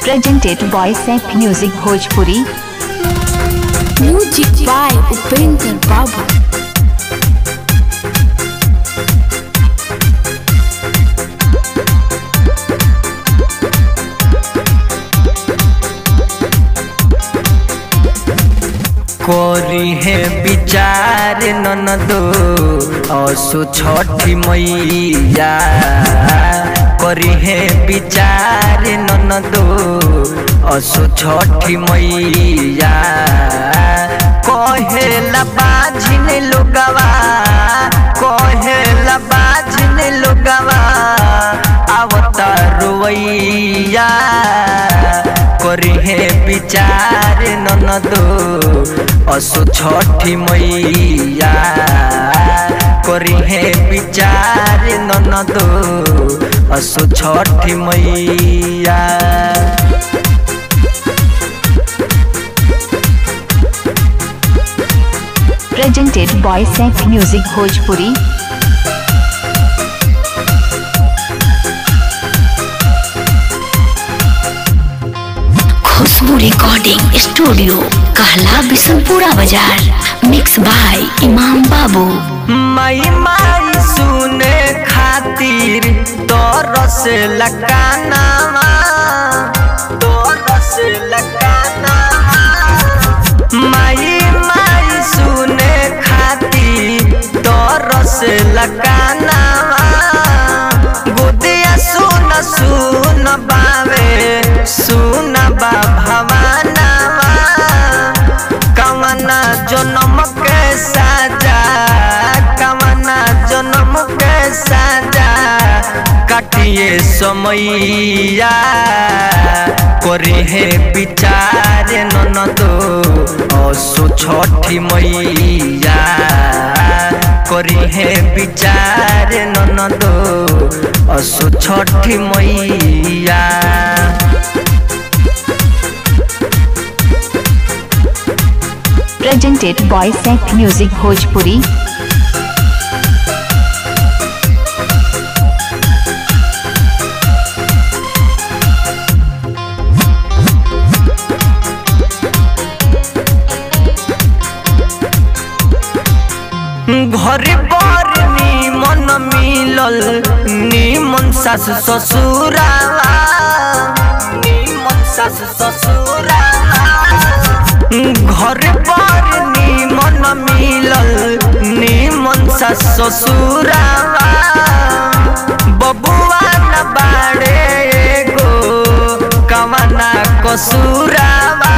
Presented by Sep Music Bhojpuri. Music by Upendra Babu. कोरी है विचार ननदो असु छठी मैया कोरी है विचार ननदो असु छठी मैया कहेला बाझिन लोगवा कहेला बाझिन लोगवा आवता रुवैया कोरी है विचार ननदो असु छठी मैया कोरी है विचार ननदो असु छठी मैया। Presented by Sep Music Bhojpuri. Khushboo recording studio कहला बिशनपुरा बाजार। मिक्स बाय इमाम बाबू। माई माई सुने खातिर तोर से लकाना तोर से लकाना माई माई सुने खातिर तोर से लकाना गोदिया सुन सुन बावे सुन बा भवाना कवना जन्म के साजा कवना जन्म के साजा काटिए समैया कोरी है विचार ननदो असु छठी मैया कोरी है विचार ननदो असु छठी मैया। Presented by Sep Music Bhojpuri. घर पर निमन मिलल निमन सास ससुरावा निमन सास ससुरावा घर पर निमन मिलल निमन सास ससुरावा बबुआ न बाड़े गो कवना कसुरावा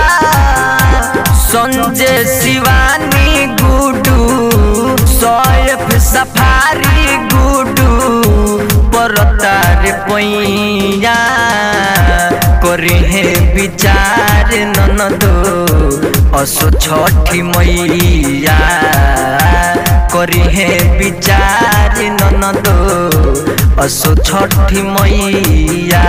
संजय शिवानी गुडू सोयफ सफारी गुडू परतार पैया कोरी है विचार ननदो असु छठी मैया कोरी है विचार ननदो असु छठी मैया।